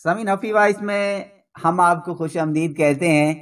سمین Hafeez voice میں ہم آپ کو خوش آمدید کہتے ہیں۔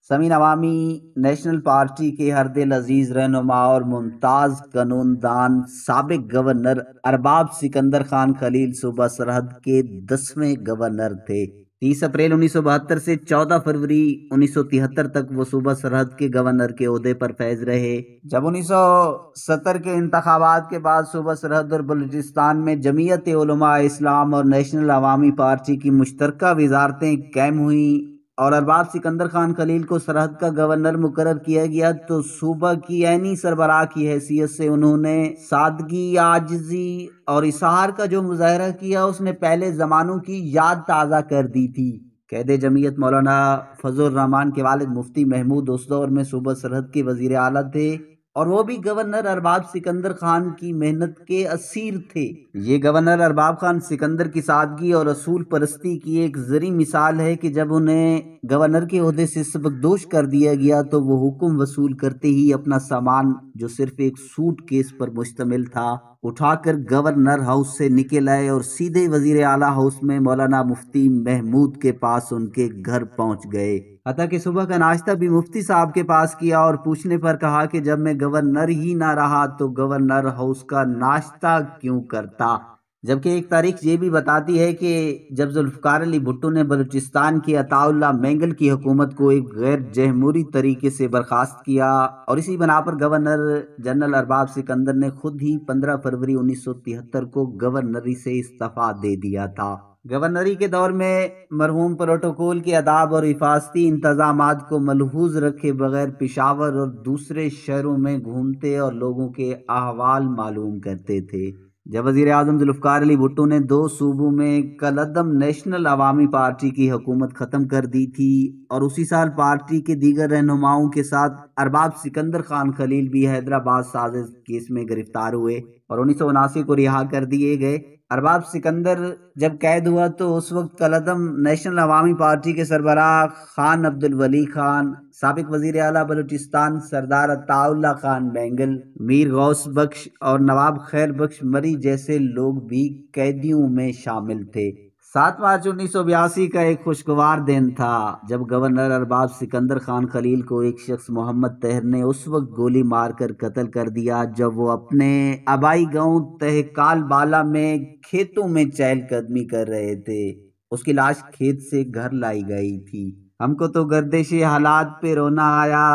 سمین عوامی نیشنل پارٹی کے ہر دل عزیز رہنما اور ممتاز قانون دان سابق گورنر ارباب سکندر خان خلیل صوبہ سرحد کے 10ویں گورنر تھے۔ 30 اپریل 1972 سے 14 فروری 1973 تک وہ صوبہ سرحد کے گورنر کے عہدے پر فائز رہے۔ جب 1970 کے انتخابات کے بعد صوبہ سرحد اور بلوچستان میں جمعیت علماء اسلام اور نیشنل عوامی پارٹی کی مشترکہ وزارتیں قائم ہوئیں اور ارباب سکندر خان خلیل کو سرحد کا گورنر مقرر کیا گیا تو صوبہ کی عینی سربراہ کی حیثیت سے انہوں نے سادگی، عاجزی اور اصرار کا جو مظاہرہ کیا اس نے پہلے زمانوں کی یاد تازہ کر دی تھی۔ قائد جمعیت مولانا فضل الرحمان کے والد مفتی محمود اس دور میں صوبہ سرحد کے وزیر اعلیٰ تھے اور وہ بھی گورنر ارباب سکندر خان کی محنت کے اسیر تھے۔ یہ گورنر ارباب خان سکندر کی سادگی اور اصول پرستی کی ایک زرعی مثال ہے کہ جب انہیں گورنر کے عہدے سے سبکدوش کر دیا گیا تو وہ حکم وصول کرتے ہی اپنا سامان جو صرف ایک سوٹ کیس پر مشتمل تھا اٹھا کر گورنر ہاؤس سے نکل آئے اور سیدھے وزیر اعلیٰ ہاؤس میں مولانا مفتی محمود کے پاس ان کے گھر پہنچ گئے۔ حتیٰ کہ صبح کا ناشتہ بھی مفتی صاحب کے پاس کیا اور پوچھنے پر کہا کہ جب میں گورنر ہی نہ رہا تو گورنر ہاؤس کا ناشتہ کیوں کرتا۔ جبکہ ایک تاریخ یہ بھی بتاتی ہے کہ جب ذوالفقار علی بھٹو نے بلوچستان کے عطا اللہ مینگل کی حکومت کو ایک غیر جمہوری طریقے سے برخاست کیا اور اسی بنا پر گورنر جنرل ارباب سکندر نے خود ہی 15 فروری 1973 کو گورنری سے استعفیٰ دے دیا تھا۔ گورنری کے دور میں مرحوم پروٹوکول کے آداب اور حفاظتی انتظامات کو ملحوظ رکھے بغیر پشاور اور دوسرے شہروں میں گھومتے اور لوگوں کے احوال معلوم کرتے تھے۔ جب وزیر اعظم ذوالفقار علی بھٹو نے 2 صوبوں میں کالعدم نیشنل عوامی پارٹی کی حکومت ختم کر دی تھی اور اسی سال پارٹی کے دیگر رہنماؤں کے ساتھ ارباب سکندر خان خلیل بھی حیدرآباد سازش کیس میں گرفتار ہوئے اور 1979 کو رہا کر دیے گئے۔ ارباب سکندر جب قید ہوا تو اس وقت کالعدم نیشنل عوامی پارٹی کے سربراہ خان عبدالولی خان، سابق وزیر اعلیٰ بلوچستان سردار عطا اللہ خان مینگل، میر غوث بخش اور نواب خیر بخش مری جیسے لوگ بھی قیدیوں میں شامل تھے۔ 7 مارچ 1982 کا ایک خوشگوار دن تھا جب گورنر ارباب سکندر خان خلیل کو ایک شخص محمد طاہر نے اس وقت گولی مار کر قتل کر دیا جب وہ اپنے آبائی گاؤں تہکال بالا میں کھیتوں میں چہل قدمی کر رہے تھے۔ اس کی لاش کھیت سے گھر لائی گئی تھی۔ ہم کو تو گردش حالات پہ رونا آیا،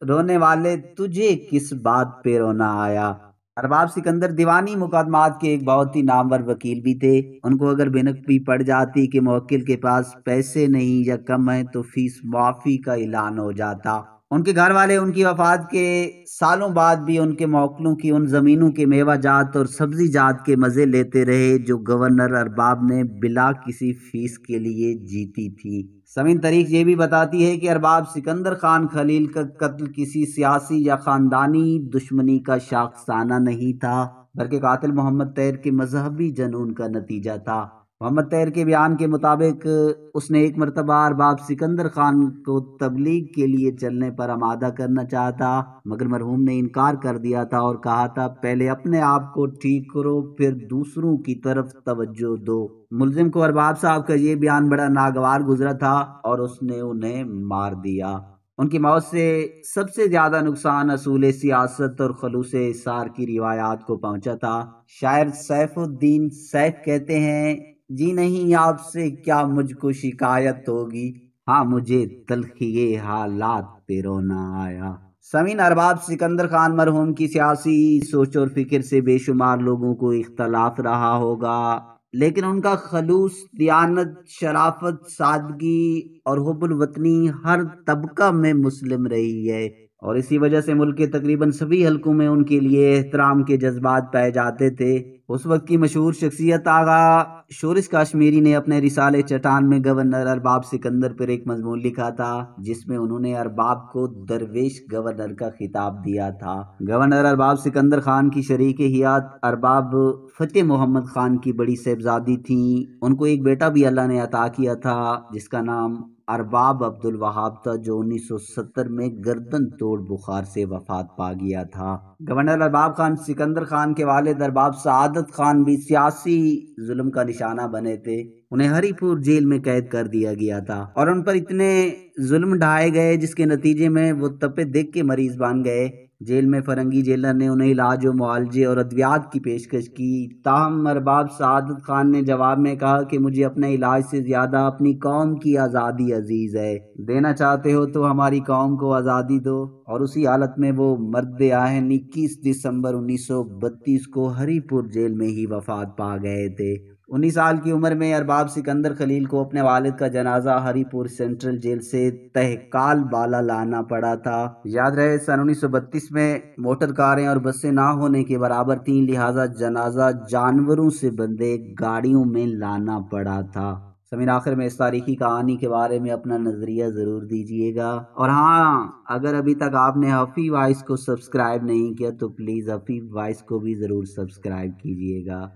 رونے والے تجھے کس بات پہ رونا آیا۔ ارباب سکندر دیوانی مقدمات کے ایک بہت ہی نامور وکیل بھی تھے۔ ان کو اگر بھنک بھی پڑ جاتی کہ موکل کے پاس پیسے نہیں یا کم ہیں تو فیس معافی کا اعلان ہو جاتا۔ ان کے گھر والے ان کی وفات کے سالوں بعد بھی ان کے موکلوں کی ان زمینوں کے میوہ جات اور سبزی جات کے مزے لیتے رہے جو گورنر ارباب نے بلا کسی فیس کے لیے جیتی تھی۔ سمین تاریخ یہ بھی بتاتی ہے کہ ارباب سکندر خان خلیل کا قتل کسی سیاسی یا خاندانی دشمنی کا شاخسانہ نہیں تھا بلکہ قاتل محمد طاہر کے مذہبی جنون کا نتیجہ تھا۔ محمد طاہر کے بیان کے مطابق اس نے ایک مرتبہ ارباب سکندر خان کو تبلیغ کے لیے چلنے پر آمادہ کرنا چاہا تھا مگر مرحوم نے انکار کر دیا تھا اور کہا تھا پہلے اپنے آپ کو ٹھیک کرو پھر دوسروں کی طرف توجہ دو۔ ملزم کو ارباب صاحب کا یہ بیان بڑا ناگوار گزرا تھا اور اس نے انہیں مار دیا۔ ان کی موت سے سب سے زیادہ نقصان اصول سیاست اور خلوص اثار کی روایات کو پہنچا تھا۔ شاعر سیف الدین سیف کہتے ہیں جی نہیں آپ سے کیا مجھ کو شکایت ہوگی، ہاں مجھے تلخی حالات پہ رونا آیا۔ سمین ارباب سکندر خان مرحوم کی سیاسی سوچ اور فکر سے بے شمار لوگوں کو اختلاف رہا ہوگا لیکن ان کا خلوص، دیانت، شرافت، سادگی اور حب الوطنی ہر طبقہ میں مسلم رہی ہے اور اسی وجہ سے ملک کے تقریباً سبھی حلقوں میں ان کے لیے احترام کے جذبات پائے جاتے تھے۔ اس وقت کی مشہور شخصیت آغا شورش کاشمیری نے اپنے رسالے چٹان میں گورنر ارباب سکندر پر ایک مضمون لکھا تھا جس میں انہوں نے ارباب کو درویش گورنر کا خطاب دیا تھا۔ گورنر ارباب سکندر خان کی شریک حیات ارباب فتح محمد خان کی بڑی صاحبزادی تھیں۔ ان کو ایک بیٹا بھی اللہ نے عطا کیا تھا جس کا نام ارباب عبدالوہاب تھا جو 1970 میں گردن توڑ بخار سے وفات پا گیا تھا۔ گورنر ارباب خان سکندر خان کے والد ارباب سعادت خان بھی سیاسی ظلم کا نشانہ بنے تھے۔ انہیں ہری پور جیل میں قید کر دیا گیا تھا اور ان پر اتنے ظلم ڈھائے گئے جس کے نتیجے میں وہ تپے دیکھ کے مریض بن گئے۔ جیل میں فرنگی جیلر نے انہیں علاج و معالجے اور ادویات کی پیشکش کی، تاہم ارباب سعادت خان نے جواب میں کہا کہ مجھے اپنے علاج سے زیادہ اپنی قوم کی آزادی عزیز ہے، دینا چاہتے ہو تو ہماری قوم کو آزادی دو۔ اور اسی حالت میں وہ مرد آہن 21 دسمبر 1932 کو ہری پور جیل میں ہی وفات پا گئے تھے۔ 19 سال کی عمر میں ارباب سکندر خلیل کو اپنے والد کا جنازہ ہری پور سینٹرل جیل سے تہکال بالا لانا پڑا تھا۔ یاد رہے سن 1932 میں موٹر کاریں اور بسیں نہ ہونے کے برابر تھیں، لہٰذا جنازہ جانوروں سے بندے گاڑیوں میں لانا پڑا تھا۔ سمیر آخر میں اس تاریخی کہانی کے بارے میں اپنا نظریہ ضرور دیجیے گا، اور ہاں اگر ابھی تک آپ نے حفیظ وائس کو سبسکرائب نہیں کیا تو پلیز حفیظ وائس کو بھی ضرور سبسکرائب کیجیے گا۔